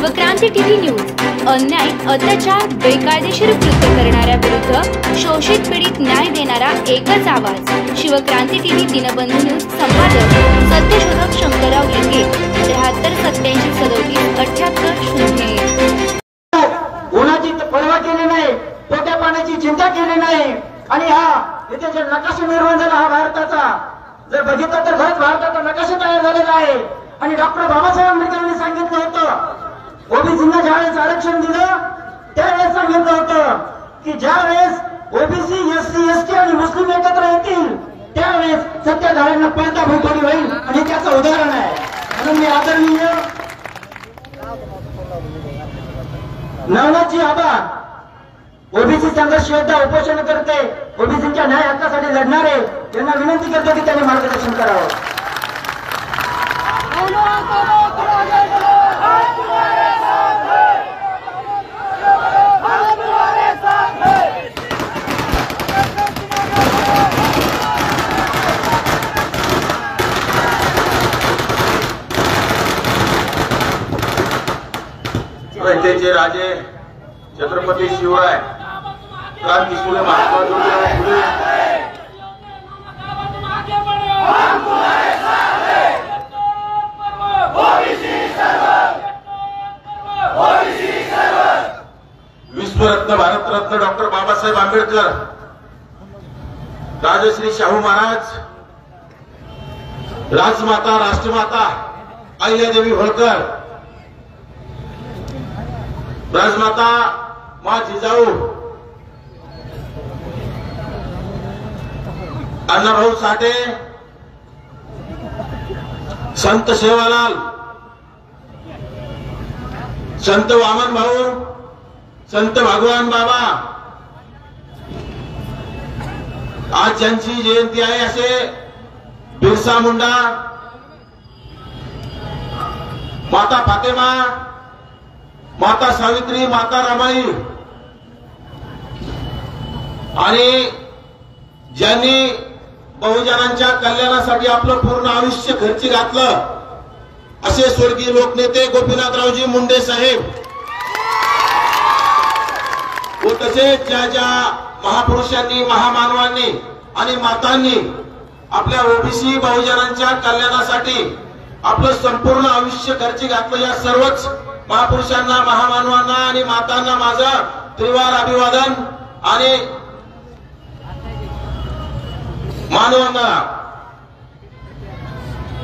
Shivkranti TV news अन्याय अत्याचार बेकायदेशीर कृत्य करणाऱ्या विरुद्ध शोषित पीडित न्याय देणारा एकच आवाज। शिवक्रांती टीव्ही दिनबंधू न्यूज संपादक सत्यशोधक शंकरराव लिंगे 73 उन्हाची पर्वा केली नाही, पोट्या पाण्याची चिंता केली नाही आणि इथे जे नकाशा निर्माण झाला हा भारताचा जर बघितलं तर खरंच भारताचा नकाशा तयार झालेला आहे। आणि डॉक्टर बाबासाहेब आंबेडकरांनी सांगितलं होतं ओबीसींना ज्यावेळेस आरक्षण दिलं त्यावेळेस सांगितलं होतं की ज्यावेळेस ओबीसी एससी एसटी आणि मुस्लिम एकत्र येतील त्यावेळेस सत्ताधाऱ्यांना पळता भोगली होईल आणि त्याचं उदाहरण आहे। म्हणून मी आदरणीय नवनाथजी आबा ओबीसी संघर्ष योद्धा उपोषण करते ओबीसीच्या न्याय हक्कासाठी लढणारे यांना विनंती करतो की त्यांनी मार्गदर्शन करावं। रयतेचे राजे छत्रपती शिवराय क्रांतीसूर्य महात्मा ज्योतिराव फुले विश्वरत्न भारतरत्न डॉक्टर बाबासाहेब आंबेडकर राजश्री शाहू महाराज राजमाता राष्ट्रमाता अहिल्यादेवी होळकर राजमाता माँ जिजाऊ अण्णाभाऊ साठे संत सेवालाल संत वामन भाऊ संत भगवान बाबा आज ज्यांची जयंती आहे असे बिरसा मुंडा माता फातेमा माता सावित्री माता रमाई आणि ज्यांनी बहुजनांच्या कल्याणासाठी आपलं पूर्ण आयुष्य खर्ची घातलं असे स्वर्गीय लोकनेते गोपीनाथरावजी मुंडे साहेब व तसेच ज्या ज्या महापुरुषांनी महामानवांनी आणि मातांनी आपल्या ओबीसी बहुजनांच्या कल्याणासाठी आपलं संपूर्ण आयुष्य खर्ची घातलं या सर्वच महापुरुषांना महामानवांना आणि मातांना माझं त्रिवार अभिवादन आणि मानवंदना।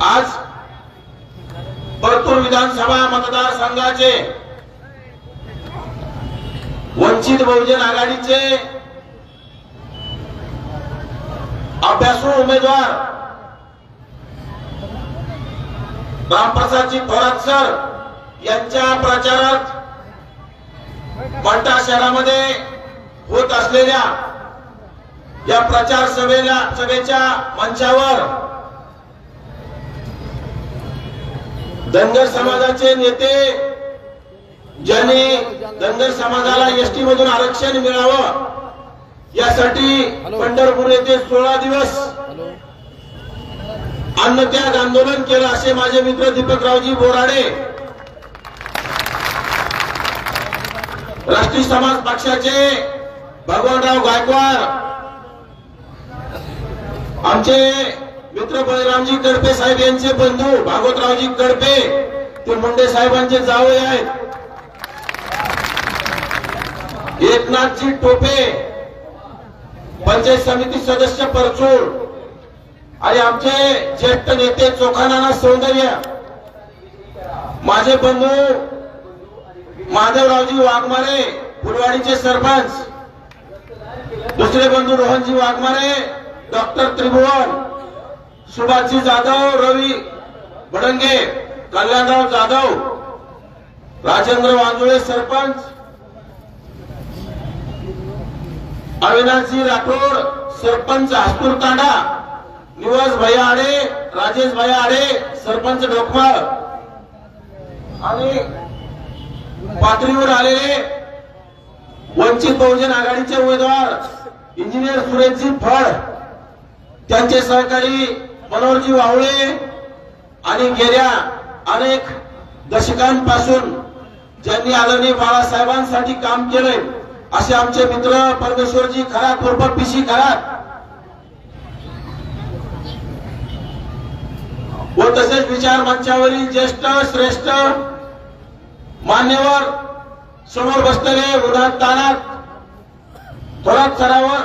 आज परतूर विधानसभा मतदारसंघाचे वंचित बहुजन आघाडीचे अभ्यासू उमेदवार रामप्रसादजी थोरात सर यांच्या प्रचारात मंठा शहरामध्ये होत असलेल्या या प्रचार सभेच्या मंचावर धनगर समाजाचे नेते ज्यांनी धनगर समाजाला एसटी मधून आरक्षण मिळावं यासाठी पंढरपूर येथे 16 दिवस अन्नत्याग आंदोलन केलं असे माझे मित्र दीपकरावजी बोराडे राष्ट्रीय समाज पक्षाचे भगवानराव गायकवाड आमचे मित्र बळीरामजी कडपे साहेब यांचे बंधू भागवतरावजी कडपे ते मुंडे साहेबांचे जावई आहेत एकनाथजी टोपे पंचायत समिती सदस्य परचूर आणि आमचे ज्येष्ठ नेते चोखानाना सौंदर्य माझे बंधू माधवरावजी वाघमारे फुलवाडीचे सरपंच दुसरे बंधू रोहनजी वाघमारे डॉक्टर त्रिभुवन सुभाषजी जाधव रवी भडंगे कल्याणराव जाधव राजेंद्र वांजुळे सरपंच अविनाशजी राठोड सरपंच हस्तूर तांडा निवास भैया आडे राजेश भैया आडे सरपंच ढोकमाळ आणि पातळीवर आलेले वंचित बहुजन आघाडीचे उमेदवार इंजिनियर सुरेशजी फळ त्यांचे सहकारी मनोहरजी वावळे आणि गेल्या अनेक दशकांपासून ज्यांनी आदरणीय बाळासाहेबांसाठी काम केलंय असे आमचे मित्र परमेश्वरजी खरात उर्फ पीसी खरात व तसेच विचार मंचावरील ज्येष्ठ श्रेष्ठ मान्यवर समोर बसलेले उदात दानात थोरात स्तरावर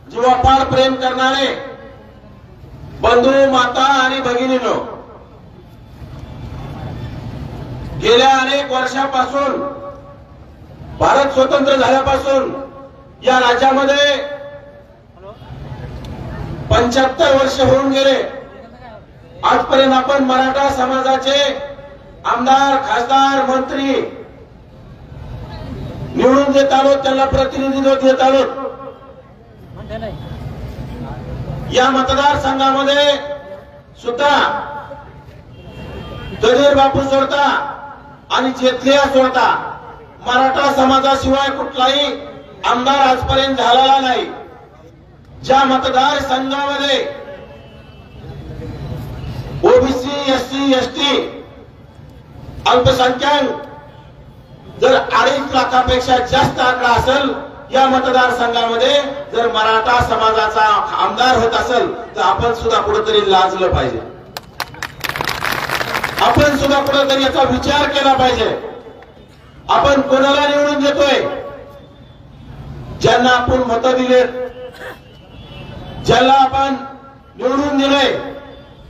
जीवापाड प्रेम करणारे बंधू माता आणि भगिनींनो, गेल्या अनेक वर्षापासून भारत स्वतंत्र झाल्यापासून या राज्यामध्ये 75 वर्ष होऊन गेले. आजपर्यंत आपण मराठा समाजाचे आमदार खासदार मंत्री निवडून देत आलो, त्यांना प्रतिनिधित्व देत आलो. या मतदारसंघामध्ये सुद्धा दलीर बापू सोडता आणि जेथलिया सोडता मराठा समाजाशिवाय कुठलाही आमदार आजपर्यंत झालेला नाही. ज्या मतदारसंघामध्ये ओबीसी एससी एसटी अल्पसंख्याक जर 2.5 लाखापेक्षा जास्त आकडा असेल, या मतदारसंघामध्ये जर मराठा समाजाचा आमदार होत असेल तर आपण सुद्धा कुठेतरी लाजलं पाहिजे. आपण सुद्धा कुठेतरी याचा विचार केला पाहिजे. आपण कोणाला निवडून देतोय? ज्यांना आपण मतं दिलेत, ज्याला आपण निवडून दिलंय,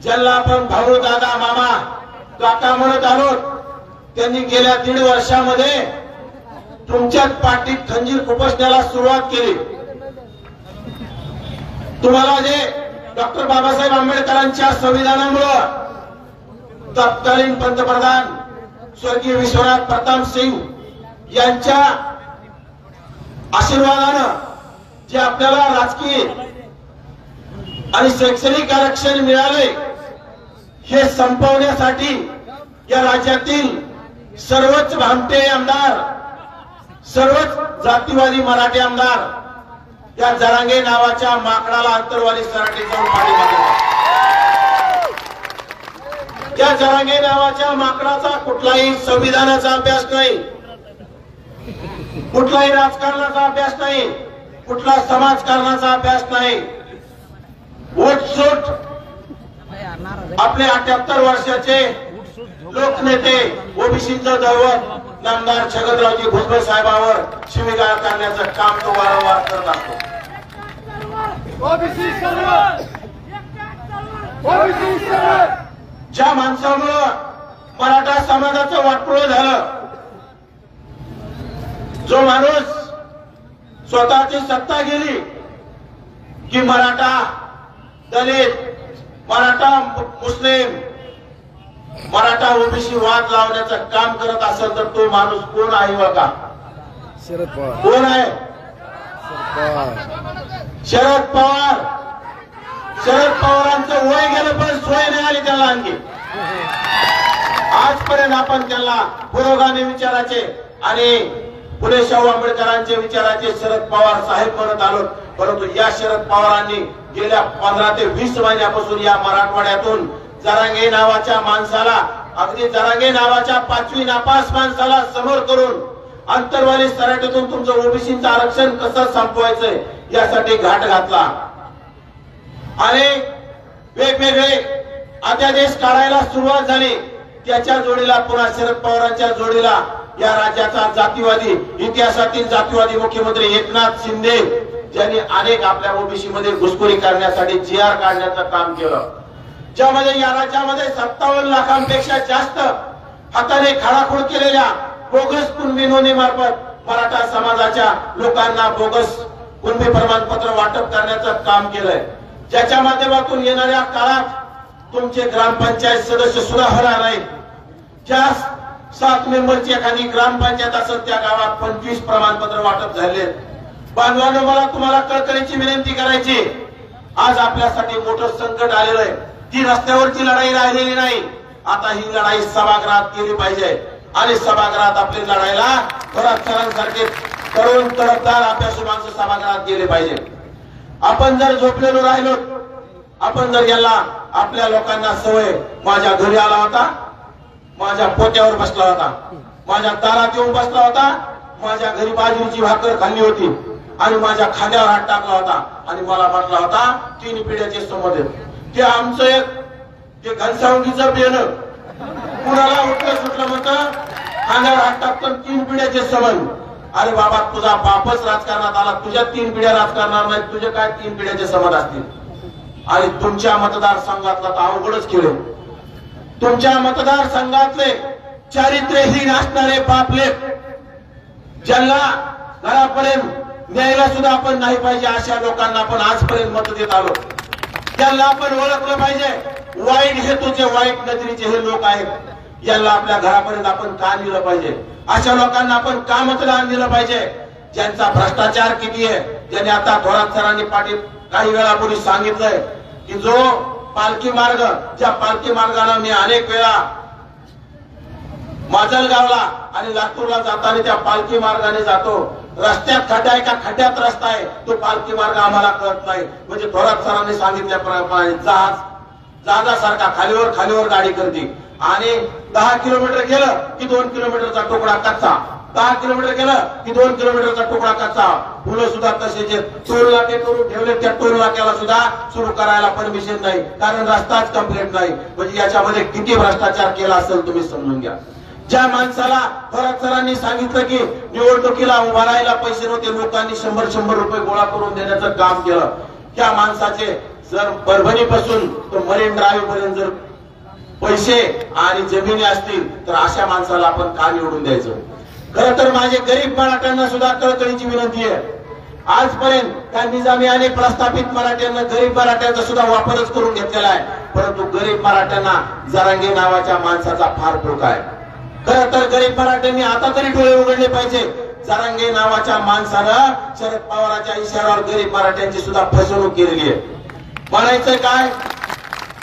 ज्याला आपण भाऊ दादा मामा काका म्हणत आलो, त्यांनी गेल्या 1.5 वर्षामध्ये तुमच्याच पाठीत खंजीर खुपसण्याला सुरुवात केली. तुम्हाला जे डॉक्टर बाबासाहेब आंबेडकरांच्या संविधानामुळे तत्कालीन पंतप्रधान स्वर्गीय विश्वनाथ प्रताप सिंग यांच्या आशीर्वादानं जे आपल्याला राजकीय आणि शैक्षणिक आरक्षण मिळाले, हे संपवण्यासाठी या राज्यातील सर्वच भामटे आमदार, सर्वच जातीवादी मराठी आमदार या जरांगे नावाच्या माकडाला अंतरवाली सराटी जाऊन पाठिंबा दिला. त्या जरांगे नावाच्या माकडाचा कुठलाही संविधानाचा अभ्यास नाही, कुठलाही राजकारणाचा अभ्यास नाही, कुठला समाजकारणाचा अभ्यास नाही. वोटसूट आपले 78 वर्षाचे लोकनेते ओबीसीचं दैवत नामदार छगनरावजी भुजबळ साहेबांवर शिवीगाळ करण्याचं काम तो वारंवार करत असतो. ज्या माणसामुळं मराठा समाजाचं वाटोळं झालं, जो माणूस स्वतःची सत्ता गेली की मराठा दलित, मराठा मुस्लिम, मराठा ओबीसी वाद लावण्याचं काम करत असेल तर तो माणूस कोण आहे बघा? शरद पवार. कोण आहे? शरद पवार. शरद पवारांचं वय गेलं पण सोय नाही आली त्याला आणखी. आजपर्यंत आपण त्यांना पुरोगामी विचाराचे आणि फुले शाहू आंबेडकरांचे विचाराचे शरद पवार साहेब म्हणत आलो. परंतु या शरद पवारांनी गेल्या 15 ते 20 महिन्यापासून या मराठवाड्यातून जरांगे नावाच्या माणसाला, अगदी जरांगे नावाच्या 5वी नापास माणसाला समोर करून अंतरवाली सराटीतून तुमचं ओबीसीचं आरक्षण कसं संपवायचंय यासाठी घाट घातला आणि वेगवेगळे अध्यादेश काढायला सुरुवात झाली. त्याच्या जोडीला पुन्हा शरद पवारांच्या जोडीला या राज्याचा जातीवादी, इतिहासातील जातीवादी मुख्यमंत्री एकनाथ शिंदे ज्यांनी अनेक आपल्या ओबीसी मध्ये घुसखोरी करण्यासाठी GR काढण्याचं काम केलं, ज्यामध्ये या राज्यामध्ये 57 लाखांपेक्षा जास्त हाताने खाडाखोड केलेल्या बोगस कुणबी नोंदणीमार्फत मराठा समाजाच्या लोकांना बोगस कुणबी प्रमाणपत्र वाटप करण्याचं काम केलंय, ज्याच्या माध्यमातून येणाऱ्या काळात तुमचे ग्रामपंचायत सदस्य सुद्धा होणार नाहीत. ज्या 7 मेंबरची एखादी ग्रामपंचायत असेल त्या गावात 25 प्रमाणपत्र वाटप झाले. बांधवांनो, मला तुम्हाला कळकळीची विनंती करायची, आज आपल्यासाठी मोठं संकट आलेलं आहे. ती रस्त्यावरची लढाई राहिलेली नाही. आता ही लढाई सभागृहात केली पाहिजे आणि सभागृहात आपली लढाईला थोरात सरांसारखे तरुण तडफदार अभ्यासू माणसं सभागृहात गेले पाहिजे. आपण जर झोपलेलो राहिलो, आपण जर याला आपल्या लोकांना सवय, माझ्या घरी आला होता, माझ्या पोत्यावर बसला होता, माझ्या दारात येऊन बसला होता, माझ्या घरी बाजरीची भाकर खाल्ली होती आणि माझ्या खांद्यावर हात टाकला होता आणि मला म्हटला होता 3 पिढ्याचे संबंध. ते आमचं एक ते घनसावंगीचं बेणं कुणाला उठलं सुटलं म्हणतं खांद्यावर हात टाकतो 3 पिढ्याचे संबंध. अरे बाबा, तुझा बापच राजकारणात आला, तुझ्या 3 पिढ्या राजकारणार नाही, तुझे काय 3 पिढ्याचे संबंध असतील. आणि तुमच्या मतदारसंघातला तर अवघडच खेळ. तुमच्या मतदारसंघातले चारित्र्यहीन असणारे बापलेख ज्यांना घरापर्यंत न्यायला सुद्धा आपण नाही पाहिजे अशा लोकांना आपण आजपर्यंत मत देत आलो. त्यांना आपण ओळखलं पाहिजे. वाईट हेतूचे, वाईट नजरेचे हे लोक आहेत, यांना आपल्या घरापर्यंत आपण का दिलं पाहिजे? अशा लोकांना आपण का मतदान दिलं पाहिजे? ज्यांचा भ्रष्टाचार किती आहे, ज्यांनी आता थोरात सरांनी पाटील काही वेळापूर्वी सांगितलंय की जो पालखी मार्ग, ज्या पालखी मार्गाला मी अनेक वेळा माजलगावला आणि लातूरला जाताना त्या पालखी मार्गाने जातो, रस्त्यात खड्डा आहे का खड्ड्यात रस्ता आहे तो पालखी मार्ग आम्हाला कळत नाही. म्हणजे थोरात सरांनी सांगितल्याप्रमाणे जहाजासारखा खालीवर खालीवर गाडी करते आणि 10 किलोमीटर गेलं की 2 किलोमीटरचा तुकडा कच्चा, 10 किलोमीटर गेलं की 2 किलोमीटरचा तुकडा कच्चा. पुलं सुद्धा तसेच टोल नाके करून ठेवले, त्या टोल नाक्याला सुद्धा सुरू करायला परमिशन नाही, कारण रस्ताच कंप्लीट नाही. म्हणजे याच्यामध्ये किती भ्रष्टाचार केला असेल तुम्ही समजून घ्या. ज्या माणसाला थोरात सरांनी सांगितलं की निवडणुकीला उभा राहायला पैसे नव्हते, लोकांनी 100 रुपये गोळा करून देण्याचं काम केलं. त्या माणसाचे जर परभणीपासून तर मरीन ड्राईव्ह पर्यंत जर पैसे आणि जमिनी असतील तर अशा माणसाला आपण का निवडून द्यायचं? खरं तर माझे गरीब मराठ्यांना सुद्धा कळकळीची विनंती आहे. आजपर्यंत त्या निजामी आणि प्रस्थापित मराठ्यांना गरीब मराठ्यांचा सुद्धा वापरच करून घेतलेला आहे, परंतु गरीब मराठ्यांना जरांगे नावाच्या माणसाचा फार धोका आहे. खरं तर गरीब मराठ्यांनी आता तरी डोळे उघडले पाहिजे. जरांगे नावाच्या माणसानं शरद पवारांच्या इशाऱ्यावर गरीब मराठ्यांची सुद्धा फसवणूक केलेली आहे. म्हणायचं काय,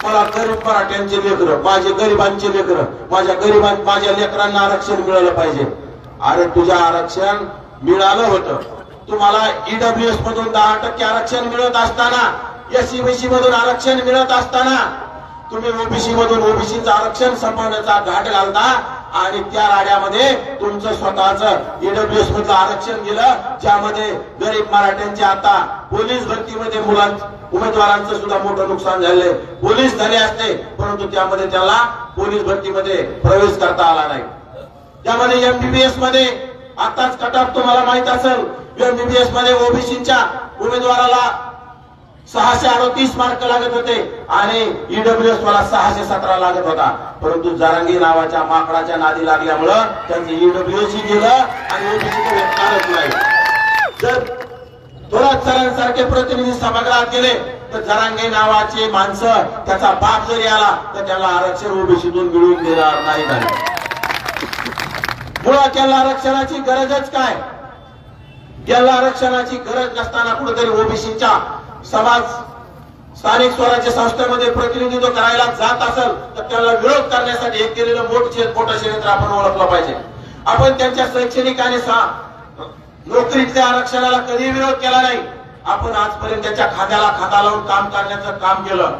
मला गरीब मराठ्यांचे लेकरं, माझे गरिबांचे लेकरं, माझ्या लेकरांना आरक्षण मिळालं पाहिजे. अरे तुझ्या आरक्षण मिळालं होतं, तुम्हाला ईडब्ल्यूएस मधून 10% आरक्षण मिळत असताना, एससीबीसी मधून आरक्षण मिळत असताना तुम्ही ओबीसी मधून ओबीसीचं आरक्षण संपवण्याचा घाट घालता आणि त्या राड्यामध्ये तुमचं स्वतःचं ईडब्ल्यूएस मधलं आरक्षण गेलं, ज्यामध्ये गरीब मराठ्यांचे आता पोलीस भरतीमध्ये उमेदवारांचं सुद्धा मोठं नुकसान झालंय. पोलीस झाले असते परंतु त्यामध्ये त्याला पोलीस भरतीमध्ये प्रवेश करता आला नाही. त्यामध्ये एमबीबीएस मध्ये आताच कट-ऑफ तुम्हाला माहित असेल, एमबीबीएस मध्ये ओबीसीच्या उमेदवाराला 638 मार्क लागत होते आणि ईडब्ल्यूएस वाला 617 लागत होता. परंतु जरांगे नावाच्या माकडाच्या नादी लागल्यामुळं त्यांचं ईडब्ल्यूएस गेलं आणि ओबीसीचं भेटणारच नाही. जर थोरात सरांसारखे प्रतिनिधी सभागृहात गेले तर जरांगे नावाचे माणसं, त्याचा बाप जरी आला तर त्याला आरक्षण ओबीसीतून मिळवून देणार नाही. मुळात त्याला आरक्षणाची गरजच काय? त्याला आरक्षणाची गरज नसताना कुठेतरी ओबीसीच्या समाज स्थानिक स्वराज्य संस्थेमध्ये प्रतिनिधित्व करायला जात असेल तर त्याला विरोध करण्यासाठी एक केलेलं मोठं षडयंत्र आपण ओळखलं पाहिजे. आपण त्यांच्या शैक्षणिक आणि नोकरीतल्या आरक्षणाला कधी विरोध केला नाही. आपण आजपर्यंत त्याच्या खात्याला खाता लावून काम करण्याचं काम केलं,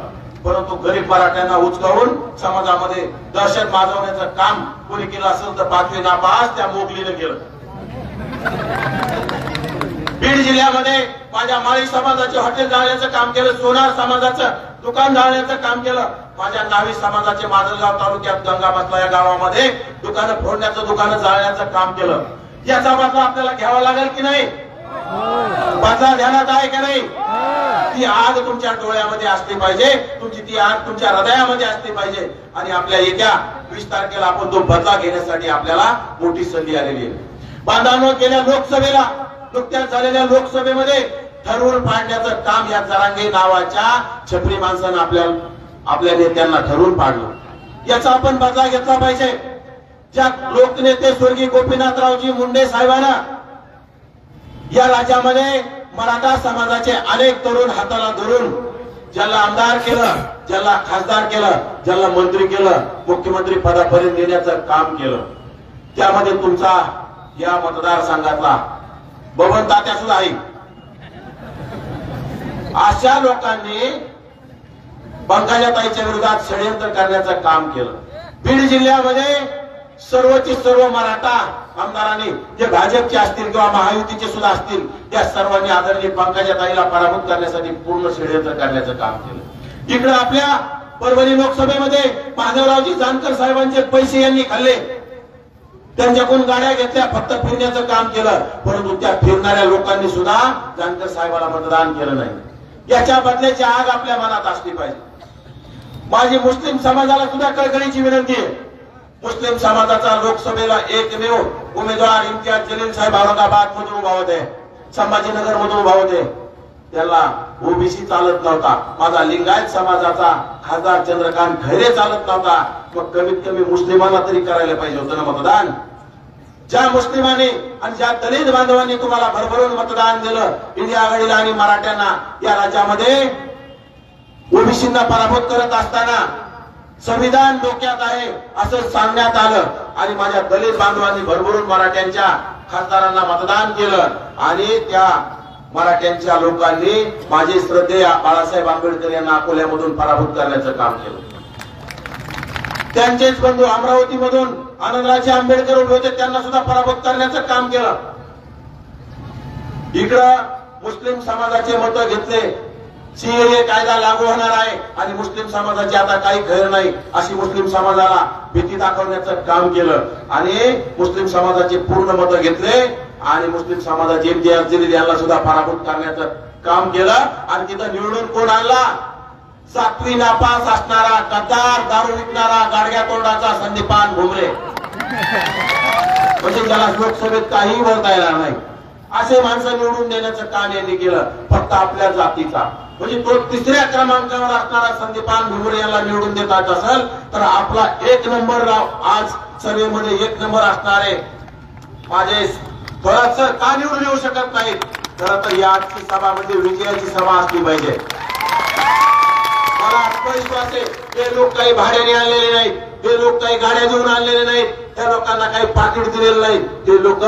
परंतु गरीब मराठ्यांना उचकावून समाजामध्ये दहशत माजवण्याचं काम कोणी केलं असेल तर 5वी नापास त्या मोगलीने केलं. बीड जिल्ह्यामध्ये माझ्या माळी समाजाचे हॉटेल जाळण्याचं काम केलं, सोनार समाजाचं दुकान जाळण्याचं काम केलं, माझ्या नावी समाजाचे माजलगाव तालुक्यात गंगामतला या गावामध्ये दुकानं फोडण्याचं, दुकानं जाळण्याचं काम केलं. याचा बदला आपल्याला घ्यावा लागेल की नाही? बदला ध्यानात आहे का नाही? ती आग तुमच्या डोळ्यामध्ये असली पाहिजे, ती आग तुमच्या हृदयामध्ये असली पाहिजे आणि आपल्या येत्या 20 तारखेला आपण तो बदला घेण्यासाठी आपल्याला मोठी संधी आलेली आहे. बांधवांनो, गेल्या लोकसभेला, नुकत्याच झालेल्या लोकसभेमध्ये ठरवून पाडण्याचं काम या जरांगे नावाच्या छपरी माणसानं आपल्या नेत्यांना ठरवून पाडलं. याचा आपण बदला घेतला पाहिजे. ज्या लोकनेते स्वर्गीय गोपीनाथरावजी मुंडे साहेबांना या राज्यामध्ये मराठा समाजाचे अनेक तरुण हाताला धरून ज्याला आमदार केलं, ज्याला खासदार केलं, ज्याला मंत्री केलं, मुख्यमंत्री पदापर्यंत नेण्याचं काम केलं, त्यामध्ये तुमचा या मतदारसंघातला बबन तात्या सुद्धा आहे. अशा लोकांनी पंकजाताईच्या विरोधात षडयंत्र करण्याचं काम केलं. बीड जिल्ह्यामध्ये सर्वचे सर्व मराठा आमदारांनी जे भाजपचे असतील किंवा महायुतीचे सुद्धा असतील त्या सर्वांनी आदरणीय पंकजाताईला पराभूत करण्यासाठी पूर्ण षडयंत्र करण्याचं काम केलं। इकडे आपल्या परभणी लोकसभेमध्ये माधवरावजी जानकर साहेबांचे पैसे यांनी खाल्ले, त्यांच्याकडून गाड्या घेतल्या, फक्त फिरण्याचं काम केलं, परंतु त्या फिरणाऱ्या लोकांनी सुद्धा जानकर साहेबाला मतदान केलं नाही। याच्या बदल्याची आग आपल्या मनात असली पाहिजे। माझी मुस्लिम समाजाला सुद्धा कळकळीची विनंती आहे, मुस्लिम समाजाचा लोकसभेला एकमेव उमेदवार इम्तियाज जलील साहेब औरंगाबाद मधून उभा होते, संभाजीनगर मधून उभा होते, त्याला ओबीसी चालत नव्हता, माझा लिंगायत समाजाचा खासदार चंद्रकांत खैरे चालत नव्हता, मग कमीत कमी मुस्लिमांना तरी करायला पाहिजे होतं ना मतदान। ज्या मुस्लिमांनी आणि ज्या दलित बांधवांनी तुम्हाला भरभरून मतदान दिलं इंडिया आघाडीला आणि मराठ्यांना, या राज्यामध्ये ओबीसींना पराभूत करत असताना संविधान डोक्यात आहे असं सांगण्यात आलं आणि माझ्या दलित बांधवांनी भरभरून मराठ्यांच्या खासदारांना मतदान केलं आणि त्या मराठ्यांच्या लोकांनी माझे श्रद्धेय बाळासाहेब आंबेडकर यांना अकोल्यामधून पराभूत करण्याचं काम केलं। त्यांचेच बंधू अमरावतीमधून आनंदराजे आंबेडकर उभे होते, त्यांना सुद्धा पराभूत करण्याचं काम केलं। इकडं मुस्लिम समाजाचे मत घेतले, सीएए कायदा लागू होणार आहे आणि मुस्लिम समाजाची आता काही खैर नाही अशी मुस्लिम समाजाला भीती दाखवण्याचं काम केलं आणि मुस्लिम समाजाचे पूर्ण मत घेतले आणि मुस्लिम समाजाचे इम्तियाज जलील यांना सुद्धा पराभूत करण्याचं काम केलं आणि तिथं निवडून कोण आणला? 7वी नापास असणारा गद्दार, दारू विकणारा, गाडग्या तोंडाचा संदीपान भुमरे, म्हणजे ज्याला लोकसभेत काही बोलता येणार नाही असे माणसं निवडून देण्याचं काम यांनी केलं, फक्त आपल्या जातीचा। म्हणजे तो 3ऱ्या क्रमांकावर असणारा संदीपान भुमरे यांना निवडून देतात असेल तर आपला 1 नंबर आज सर्वेमध्ये 1 नंबर असणारे माझे थोरात सर का निवडून येऊ शकत नाहीत? खरं तर या आजची सभा म्हणजे विजयाची सभा असली पाहिजे। मला आत्मविश्वास आहे, ते लोक काही भाड्याने आणलेले नाहीत, ते लोक काही गाड्या देऊन आणलेले नाहीत, त्या लोकांना काही पाकिट दिलेलं नाही, ते लोक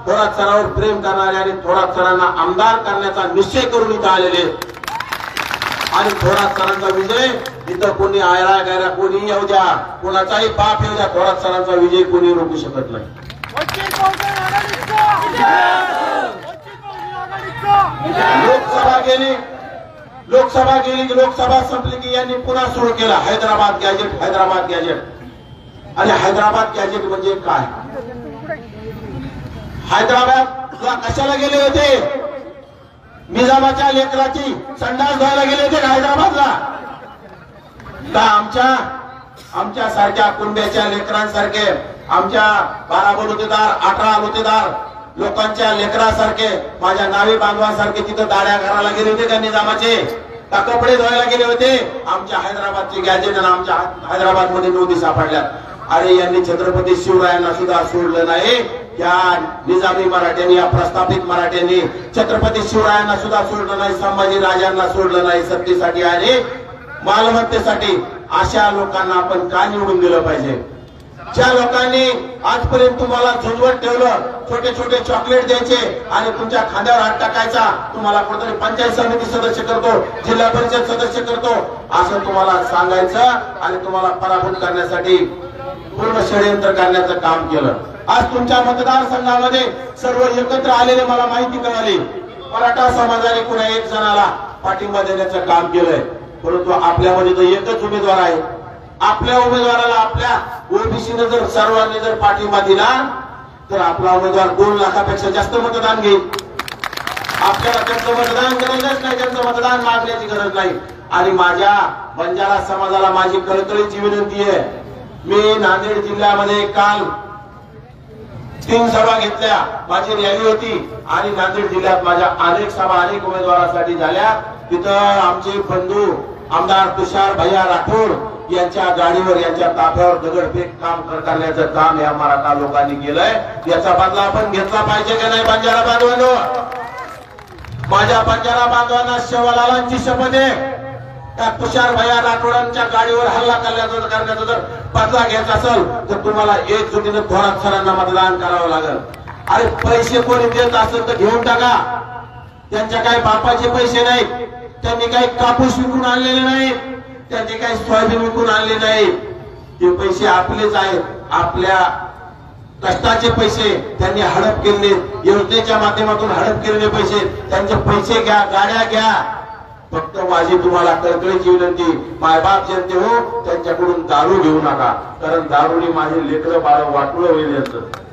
थोरात सरांवर प्रेम करणारे आणि थोरात सरांना आमदार करण्याचा निश्चय करून इथं आलेले आणि थोरात सरांचा विजय इथं कोणी आयरा गायरा कोणी येऊ द्या, कोणाचाही बाप येऊ द्या, थोरात सरांचा विजय कोणी रोखू शकत नाही। लोकसभा गेली की लोकसभा संपली की यांनी पुन्हा सुरू केला हैदराबाद गॅजेट, हैदराबाद गॅजेट। आणि हैदराबाद गॅजेट म्हणजे काय? हैदराबादला कशाला गेले होते? निजामाच्या लेकराची संडास धुवायला गेले होते का हैदराबादला? का आमच्या सारख्या कुंड्याच्या लेकरांसारखे, आमच्या 12 बलुतेदार 18 बलुतेदार लोकांच्या लेकरासारखे, माझ्या नावी बांधवासारखे तिथं दाड्या घराला गेले होते का निजामाचे? का कपडे धुवायला गेले होते? आमच्या हैदराबादची गॅजेट आणि आमच्या हैदराबाद मध्ये नोंदी सापडल्यात। अरे यांनी छत्रपती शिवरायांना सुद्धा सोडलं नाही, या निजामी मराठ्यांनी, या प्रस्थापित मराठ्यांनी छत्रपती शिवरायांना सुद्धा सोडलं नाही, संभाजी राजांना सोडलं नाही सत्तेसाठी आणि मालमत्तेसाठी। अशा लोकांना आपण का निवडून दिलं पाहिजे? ज्या लोकांनी आजपर्यंत तुम्हाला झुंजवत ठेवलं, छोटे छोटे चॉकलेट द्यायचे आणि तुमच्या खांद्यावर हात टाकायचा, तुम्हाला कुठेतरी पंचायत समिती सदस्य करतो, जिल्हा परिषद सदस्य करतो असं तुम्हाला सांगायचं आणि तुम्हाला पराभूत करण्यासाठी पूर्ण षडयंत्र करण्याचं काम केलं। आज तुमच्या मतदारसंघामध्ये सर्व एकत्र आलेले मला माहिती कळाली, मराठा समाजाने कुणा एक जणाला पाठिंबा देण्याचं काम केलंय, परंतु आपल्यामध्ये तर एकच उमेदवार आहे। आपल्या उमेदवाराला आपल्या ओबीसीने जर सर्वांनी जर पाठिंबा दिला तर आपला उमेदवार 2 लाखापेक्षा जास्त मतदान घेईल। आपल्याला त्यांचं मतदान गरजच नाही, त्यांचं मतदान मागण्याची गरज नाही। आणि माझ्या बंजारा समाजाला माझी कळकळीची विनंती आहे, मी नांदेड जिल्ह्यामध्ये काल 3 सभा घेतल्या, माझी रॅली होती आणि नांदेड जिल्ह्यात माझ्या अनेक सभा अनेक उमेदवारांसाठी झाल्या। तिथं आमचे बंधू आमदार तुषार भैया राठोड यांच्या गाडीवर, यांच्या ताफ्यावर दगडफेक काम करण्याचं काम या मराठा लोकांनी केलंय। याचा बदला आपण घेतला पाहिजे का नाही बंजारा बांधवांनो? माझ्या बंजारा बांधवांना शेवालालांची शपथ आहे, त्या तुषार भैया राठोडांच्या गाडीवर हल्ला करण्याचा जर बदला घ्यायचा असेल तर तुम्हाला एकजुटीने थोरात सरांना मतदान करावं लागेल। अरे पैसे कोणी देत असेल तर घेऊन टाका, त्यांच्या काही बापाचे पैसे नाहीत, त्यांनी काही कापूस विकून आणलेले नाहीत, त्यांनी काही सोयाबीन विकून आणले नाही, ते पैसे आपलेच आहेत, आपल्या कष्टाचे पैसे त्यांनी हडप केले, योजनेच्या माध्यमातून हडप केलेले पैसे, त्यांचे पैसे घ्या, गाड्या घ्या. फक्त माझी तुम्हाला कळकळीची विनंती, मायबाप जनते हो, त्यांच्याकडून दारू घेऊ नका, कारण दारूने माझे लेकरं बाळ वाटलं होईल. याचं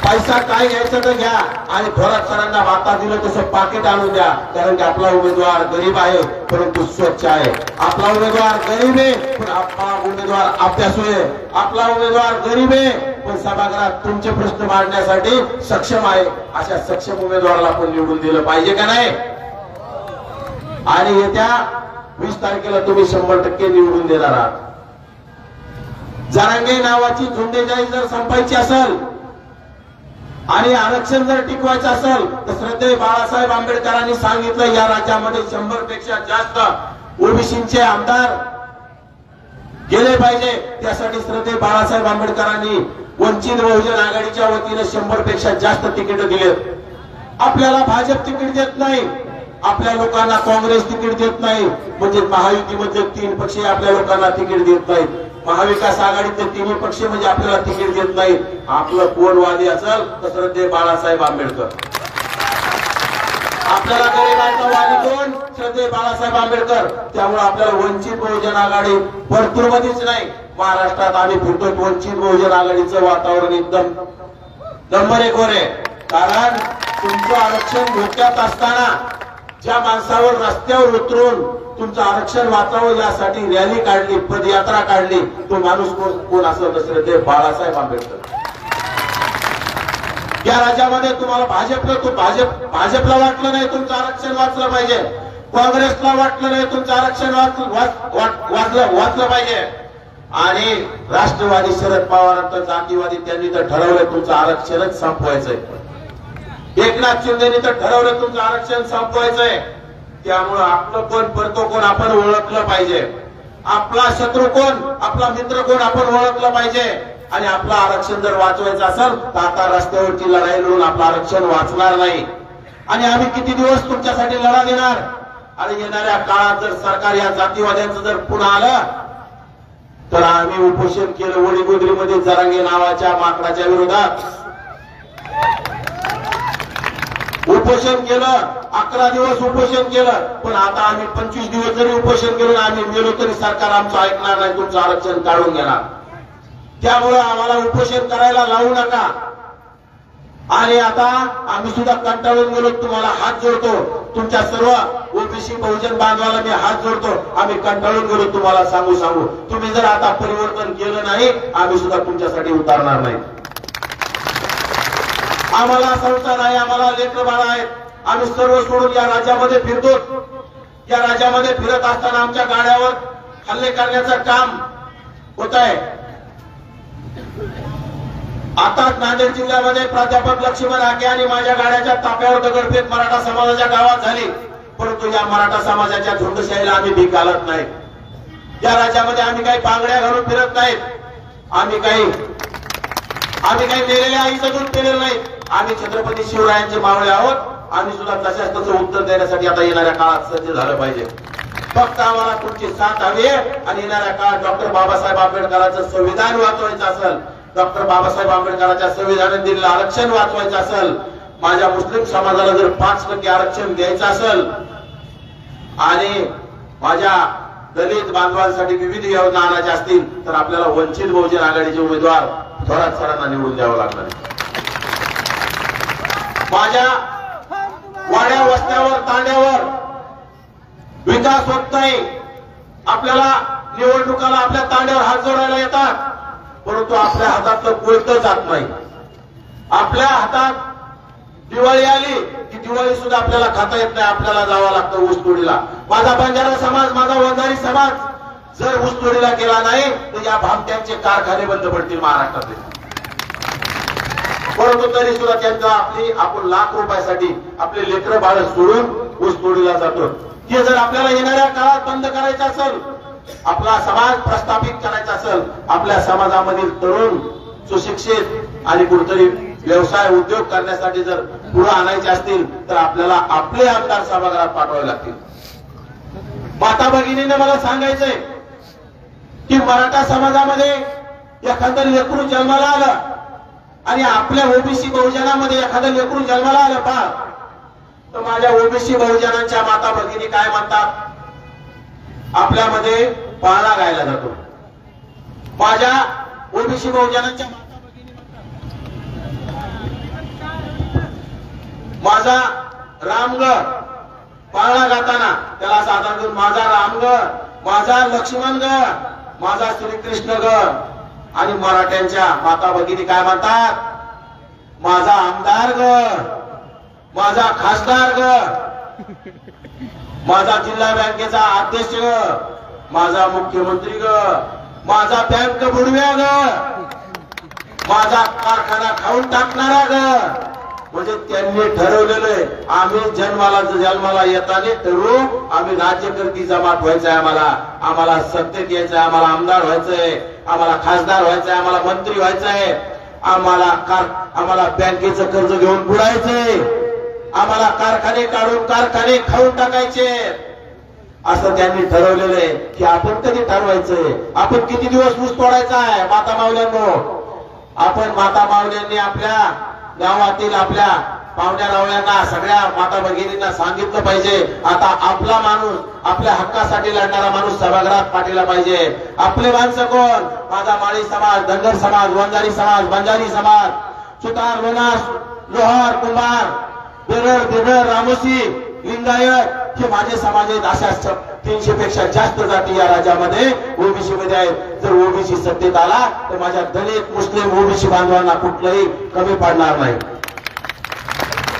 पैसा काय घ्यायचं तर घ्या आणि थोरात सरांना वाटा दिलं तसं पाकिट आणून द्या, कारण की आपला उमेदवार गरीब आहे परंतु स्वच्छ आहे. आपला उमेदवार गरीब आहे पण आपला उमेदवार अभ्यासू आहे. आपला उमेदवार गरीब आहे पण सभागृहात तुमचे प्रश्न मांडण्यासाठी सक्षम आहे. अशा सक्षम उमेदवाराला आपण निवडून दिलं पाहिजे का नाही? आणि येत्या 20 तारखेला तुम्ही 100% निवडून देणार आहात. जरांगे नावाची झुंडेजाई जर संपायची असेल आणि आरक्षण जर टिकवायचं असेल तर श्रद्धेय बाळासाहेब आंबेडकरांनी सांगितलं या राज्यामध्ये 100 पेक्षा जास्त ओबीसीचे आमदार गेले पाहिजे. त्यासाठी श्रद्धेय बाळासाहेब आंबेडकरांनी वंचित बहुजन आघाडीच्या वतीने 100 पेक्षा जास्त तिकीट दिलेत. आपल्याला भाजप तिकीट देत नाही, आपल्या लोकांना काँग्रेस तिकीट देत नाही, म्हणजे महायुतीमध्ये 3 पक्ष आपल्या लोकांना तिकीट देत नाहीत. महाविकास आघाडीचे 3 पक्ष म्हणजे आपल्याला तिकीट देत नाही. आपलं कोण वादी असेल तर श्रद्धेय बाळासाहेब आंबेडकर. आपल्याला गरिबांचा वादी कोण? श्रद्धेय बाळासाहेब आंबेडकर. त्यामुळे आपल्याला वंचित बहुजन आघाडी भरपूरमध्येच नाही, महाराष्ट्रात आम्ही फिरतो. वंचित बहुजन आघाडीचं वातावरण एकदम नंबर 1 वर आहे. कारण तुमचं आरक्षण धोक्यात असताना ज्या माणसावर रस्त्यावर उतरून तुमचं आरक्षण वाचावं यासाठी रॅली काढली, पदयात्रा काढली, तो माणूस कोण असेल तर श्रद्धेय बाळासाहेब आंबेडकर. या राज्यामध्ये तुम्हाला भाजपला वाटलं नाही तुमचं आरक्षण वाचलं पाहिजे, काँग्रेसला वाटलं नाही तुमचं आरक्षण वाचलं पाहिजे, आणि राष्ट्रवादी शरद पवारांचं जातीवादी त्यांनी तर ठरवलं तुमचं आरक्षणच संपवायचंय. एकनाथ शिंदेनी तर ठरवलं तुमचं आरक्षण संपवायचंय. त्यामुळं आपलं कोण परतो कोण आपण ओळखलं पाहिजे. आपला शत्रू कोण, आपला मित्र कोण आपण ओळखलं पाहिजे. आणि आपलं आरक्षण जर वाचवायचं असेल तर आता रस्त्यावरची लढाई लढून आपलं आरक्षण वाचणार नाही. आणि आम्ही किती दिवस तुमच्यासाठी लढा देणार? आणि येणाऱ्या काळात जर सरकार या जातीवाद्यांचं जर पुन्हा आलं तर आम्ही उपोषण केलं वडीगोद्रीमध्ये जरांगे नावाच्या माकडाच्या विरोधात उपोषण केलं. 11 दिवस उपोषण केलं, पण आता आम्ही 25 दिवस जरी उपोषण केलं आम्ही गेलो तरी सरकार आमचं ऐकणार नाही, तुमचं आरक्षण काढून घेणार. त्यामुळे आम्हाला उपोषण करायला लावू नका. आणि आता आम्ही सुद्धा कंटाळून गेलो. तुम्हाला हात जोडतो, तुमच्या सर्व ओबीसी बहुजन बांधवाला मी हात जोडतो. आम्ही कंटाळून गेलो तुम्हाला सांगू. तुम्ही जर आता परिवर्तन केलं नाही आम्ही सुद्धा तुमच्यासाठी उतारणार नाही. आम्हाला संसार आहे, आम्हाला लेकरं बाळ आहेत. आम्ही सर्व सोडून या राज्यामध्ये फिरतो. या राज्यामध्ये फिरत असताना आमच्या गाड्यावर हल्ले करण्याचं काम होत आहे. आता नांदेड जिल्ह्यामध्ये प्राध्यापक लक्ष्मण हाके आणि माझ्या गाड्याच्या ताप्यावर दगडफेक मराठा समाजाच्या गावात झाली, परंतु या मराठा समाजाच्या झुंडशाहीला आम्ही भीक घालत नाही. या राज्यामध्ये आम्ही काही बांगड्या घालून फिरत नाहीत. आम्ही काही मेलेल्या आईचं दूध पिलेलं नाही. आम्ही छत्रपती शिवरायांचे मावळे आहोत. आम्ही सुद्धा तशाच तसं उत्तर देण्यासाठी आता येणाऱ्या काळात सज्ज झालं पाहिजे. फक्त आम्हाला तुमची साथ हवी आहे. आणि येणाऱ्या काळात डॉक्टर बाबासाहेब आंबेडकरांचं संविधान वाचवायचं असेल, डॉक्टर बाबासाहेब आंबेडकरांच्या संविधानाने दिलेलं आरक्षण वाचवायचं असेल, माझ्या मुस्लिम समाजाला जर 5% आरक्षण द्यायचं असेल, आणि माझ्या दलित बांधवांसाठी विविध योजना आणायच्या असतील तर आपल्याला वंचित बहुजन आघाडीचे उमेदवार थोरात सरांना निवडून द्यावं लागणार. माझ्या वाड्या वस्त्यावर तांड्यावर विकास होत नाही. आपल्याला निवडणुकाला आपल्या तांड्यावर हात जोडायला येतात, परंतु आपल्या हातातलं कोणतं जात नाही. आपल्या हातात दिवाळी आली की दिवाळी सुद्धा आपल्याला खाता येत नाही. आपल्याला जावं लागतं ऊसतोडीला. माझा बंजारा समाज, माझा वंजारी समाज जर ऊसतोडीला गेला नाही तर या भामट्यांचे कारखाने बंद पडतील महाराष्ट्रातले. परंतु तरी सुद्धा त्यांचा आपण लाख रुपयासाठी आपले लेकरं बाळ सोडून ऊसतोडीला जातो. हे जर आपल्याला येणाऱ्या काळात बंद करायचं असेल, आपला समाज प्रस्थापित करायचा असेल, आपल्या समाजामधील तरुण सुशिक्षित आणि कुठेतरी व्यवसाय उद्योग करण्यासाठी जर पुढे आणायचे असतील तर आपल्याला आपले आमदार सभागृहात पाठवावे लागतील. माता भगिनीने मला सांगायचंय की मराठा समाजामध्ये एखादं लेकरू जन्माला आलं आणि आपल्या ओबीसी बहुजनामध्ये एखादं लेकरू जन्माला आलं पहा, तर माझ्या ओबीसी बहुजनांच्या माता भगिनी काय म्हणतात, आपल्यामध्ये पाळणा गायला जातो. माझ्या ओबीसी बहुजनांच्या माता भगिनी म्हणतात, माझा रामग पाळणा गाताना त्याला साधारण माझा रामग, माझा लक्ष्मण ग, माझा श्रीकृष्ण ग. आणि मराठ्यांच्या माता भगिनी काय म्हणतात, माझा आमदार ग, माझा खासदार ग, माझा जिल्हा बँकेचा अध्यक्ष ग, माझा मुख्यमंत्री ग, माझा बँक बुडव्या ग, माझा कारखाना खाऊन टाकणारा ग. म्हणजे त्यांनी ठरवलेलं आम्ही जन्माला येताना ठरवू, आम्ही राज्यकर्ती जमात व्हायचंय, आम्हाला सत्तेत यायचंय, आम्हाला आमदार व्हायचंय, आम्हाला खासदार व्हायचंय, आम्हाला मंत्री व्हायचंय, आम्हाला बँकेचं कर्ज घेऊन बुडायचंय, आम्हाला कारखाने काढून कारखाने खाऊन टाकायचे. असं त्यांनी ठरवलेलं आहे. की आपण कधी ठरवायचंय, आपण किती दिवस ऊस तोडायचा आहे. माता माऊल्यांनो, आपण माता माऊल्यांनी आपल्या गावातील आपल्या पाहुण्या रावळ्यांना सगळ्या माता भगिनींना सांगितलं पाहिजे, आता आपला माणूस, आपल्या हक्कासाठी लढणारा माणूस सभागृहात पाठवला पाहिजे. आपले माणसं कोण, माझा माळी समाज, धनगर समाज, वंजारी समाज, बंजारी समाज, सुतार, लोणास, लोहार, कुंभार, बेरड, बिगर, रामोशी, लिंगायत हे माझे समाज आहेत. अशा 300 पेक्षा जास्त जाती या राज्यामध्ये ओबीसी मध्ये आहेत. जर ओबीसी सत्तेत आला तर माझ्या दलित, मुस्लिम, ओबीसी बांधवांना कुठलंही कमी पडणार नाही.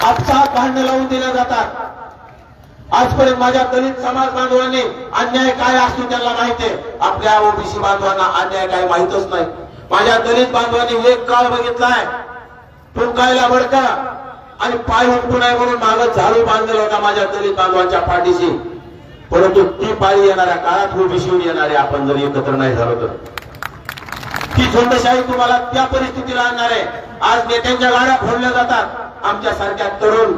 आपसात भांडणं लावून दिल्या जातात. आजपर्यंत माझ्या दलित समाज बांधवांनी अन्याय काय असतो त्यांना माहितीये, आपल्या ओबीसी बांधवांना अन्याय काय माहितच नाही. माझ्या दलित बांधवांनी एक काळ बघितलाय, टुंकायला बडका आणि पाय उपटू नये म्हणून मागं झाडू बांधलेला होता माझ्या दलित बांधवांच्या पाठीशी. परंतु ती पाळी येणाऱ्या काळात ओबीसीहून येणारे आपण जर एकत्र नाही झालो तर ती झुंडशाही तुम्हाला त्या परिस्थितीला आणणार आहे. आज नेत्यांच्या गाड्या फोडल्या जातात, आमच्या सारख्या तरुण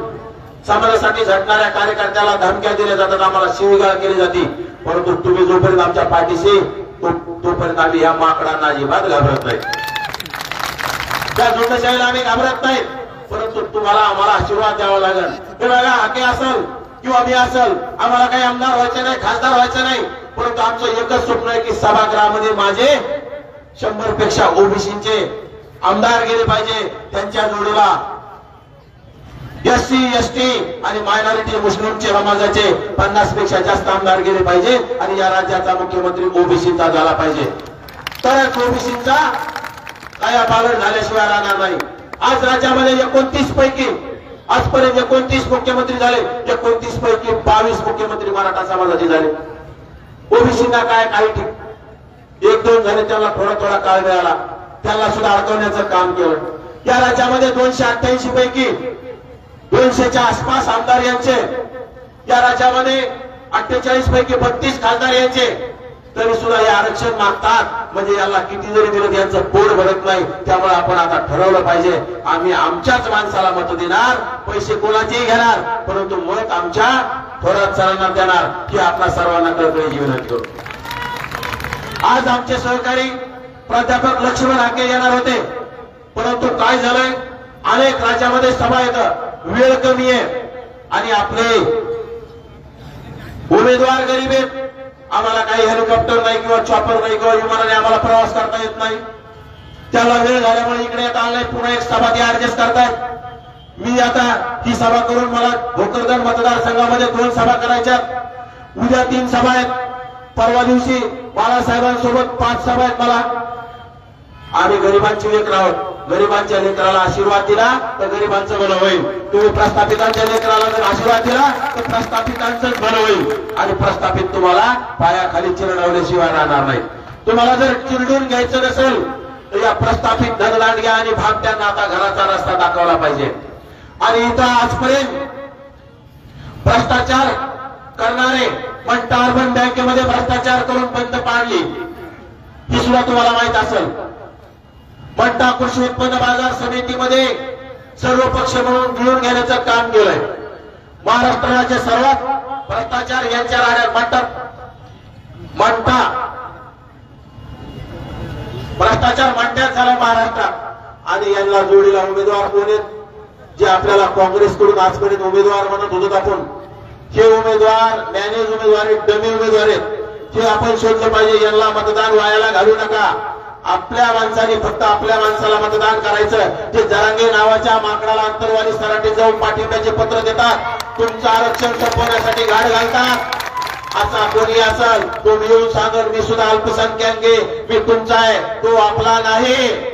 समाजासाठी झटणाऱ्या कार्यकर्त्याला धमक्या दिल्या जातात, आम्हाला शिवीगाळ केली जाते. परंतु तुम्ही जोपर्यंत आमच्या पाठीशी, तोपर्यंत आम्ही या माकडांना अजिबात घाबरत नाही. त्या झुंडशाहीला आम्ही घाबरत नाही. परंतु तुम्हाला आम्हाला आशीर्वाद द्यावा लागेल. हे बघा, हाके असेल किंवा मी असेल, आम्हाला काही आमदार व्हायचं नाही, खासदार व्हायचं नाही. परंतु आमचं एकच स्वप्न आहे की सभागृहामध्ये माझे 100 पेक्षा ओबीसीचे आमदार गेले पाहिजे. त्यांच्या जोडीला एससी, एसटी आणि मायनॉरिटी मुस्लिमचे समाजाचे 50 पेक्षा जास्त आमदार गेले पाहिजे. आणि या राज्याचा मुख्यमंत्री ओबीसीचा झाला पाहिजे. तरच ओबीसीचा कायापालट झाल्याशिवाय राहणार नाही. आज राज्यामध्ये 29 पैकी आजपर्यंत 29 मुख्यमंत्री झाले. 29 पैकी 22 मुख्यमंत्री मराठा समाजाचे झाले. ओबीसीना काय काही ठीक 1-2 झाले, त्यांना थोडा काळ मिळाला, त्यांना सुद्धा अडकवण्याचं काम केलं. या राज्यामध्ये 288 पैकी 200च्या आसपास आमदार यांचे, या राज्यामध्ये 48 पैकी 32 खासदार यांचे, तरी सुद्धा हे आरक्षण मागतात. म्हणजे याला किती जरी दिलं यांचं पोट भरत नाही. त्यामुळे आपण आता ठरवलं पाहिजे, आम्ही आमच्याच माणसाला मत देणार, पैसे कोणाचेही घेणार, परंतु मत आमच्या थोरात सरांना देणार. ही आपल्या सर्वांना कळकळीची विनंती करतो. आज आमचे सहकारी प्राध्यापक लक्ष्मण हाके येणार होते, परंतु काय झालंय, अनेक राज्यामध्ये सभा येतं, वेळ कमी आहे आणि आपले उमेदवार गरीब आहेत. आम्हाला काही हेलिकॉप्टर नाही किंवा चॉपर नाही किंवा विमानाने आम्हाला प्रवास करता येत नाही. त्याला वेळ झाल्यामुळे इकडे येता आलं नाही. पुन्हा एक सभा ती ऍडजस्ट करतायत. मी आता ही सभा करून मला भोकरदन मतदारसंघामध्ये 2 सभा करायच्या, उद्या 3 सभा आहेत, परवा दिवशी बाळासाहेबांसोबत 5 सभा आहेत. मला आम्ही गरिबांची लेकरं आहोत. गरिबांच्या लेकराला आशीर्वाद दिला तर गरिबांचं भलं होईल. तुम्ही प्रस्थापितांच्या लेकराला जर आशीर्वाद दिला तर प्रस्थापितांचंच भलं होईल. आणि प्रस्थापित तुम्हाला पायाखाली चिरडवल्याशिवाय राहणार नाही. तुम्हाला जर चिरडून घ्यायचं नसेल तर या प्रस्थापित धनदांडग्या आणि भागत्यांना आता घराचा रस्ता दाखवला पाहिजे. आणि इथं आजपर्यंत भ्रष्टाचार करणारे मंठा अर्बन बँकेमध्ये भ्रष्टाचार करून बंद पाडली, ही सुद्धा तुम्हाला माहित असेल. मंठा कृषी उत्पन्न बाजार समितीमध्ये सर्व पक्ष म्हणून जुळून घेण्याचं काम केलंय. महाराष्ट्र राज्य सर्वात भ्रष्टाचार यांच्या राड्यात मंठा भ्रष्टाचार मंठ्यात झाला महाराष्ट्रात. आणि यांना जोडीला उमेदवार कोण आहेत जे आपल्याला काँग्रेसकडून आजपर्यंत उमेदवार म्हणत होतो आपण, हे उमेदवार मॅनेज उमेदवार आहेत, डमी उमेदवार आहेत, हे आपण शोधलं पाहिजे. यांना मतदान वायाला घालू नका. आपल्या माणसाने फक्त आपल्या माणसाला मतदान करायचं. जे जरांगे नावाच्या माकडाला अंतरवाली सराटीत जाऊन पाठिंब्याचे पत्र देतात, तुमचं आरक्षण संपवण्यासाठी गाड घालतात. असा कोणी असेल तो येऊन सांगल मी सुद्धा अल्पसंख्याक आहे, मी तुमचा आहे, तो आपला नाही.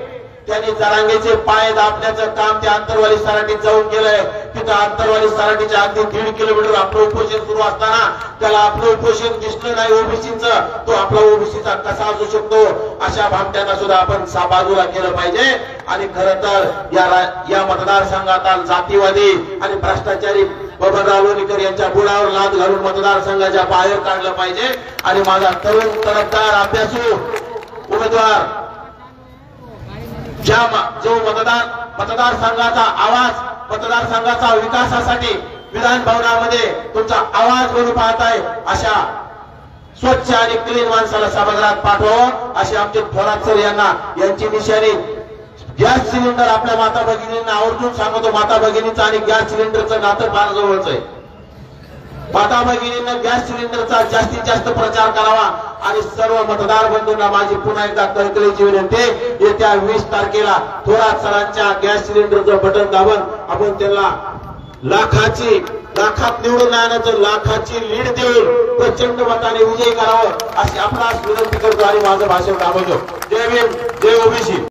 त्यांनी जरांगेचे पाय दाबण्याचं काम त्या अंतरवाली सराटीत जाऊन केलंय. तिथं अंतरवाली सराटीच्या अगदी 1.5 किलोमीटर आपलं उपोषण सुरू असताना त्याला आपलं उपोषण दिसलं नाही ओबीसीचं, तो आपला ओबीसीचा कसा असू शकतो. अशा भामट्यांना सुद्धा आपण बाजूला केलं पाहिजे. आणि खरं तर या मतदारसंघात जातीवादी आणि भ्रष्टाचारी बबनराव लोणीकर यांच्या बुडावर लाद घालून मतदारसंघाच्या बाहेर काढलं पाहिजे. आणि माझा तरुण तडफदार अभ्यासू उमेदवार जो मतदारसंघाचा आवाज, मतदारसंघाचा विकासासाठी विधान भवनामध्ये तुमचा आवाज बनू पाहताय, अशा स्वच्छ आणि क्लीन माणसाला सभागृहात पाठवावं. असे आमचे थोरात सर यांची निशाणी गॅस सिलेंडर. आपल्या माता भगिनींना आवर्जून सांगतो, माता भगिनीचं आणि गॅस सिलेंडरचं नातं फार जवळच आहे. माता भगिनींना गॅस सिलेंडरचा जास्तीत जास्त प्रचार करावा. आणि सर्व मतदार बंधूंना माझी पुन्हा एकदा कळकळीची विनंती, येत्या 20 तारखेला थोरात सरांच्या गॅस सिलेंडरचं बटन दाबून आपण त्यांना लाखात निवडून आणण्याचं, लाखाची लीड देऊन प्रचंड मताने विजयी करावं अशी आपणास विनंती करतो आणि माझं भाषण थांबवतो. जय भीम, जय ओबीसी.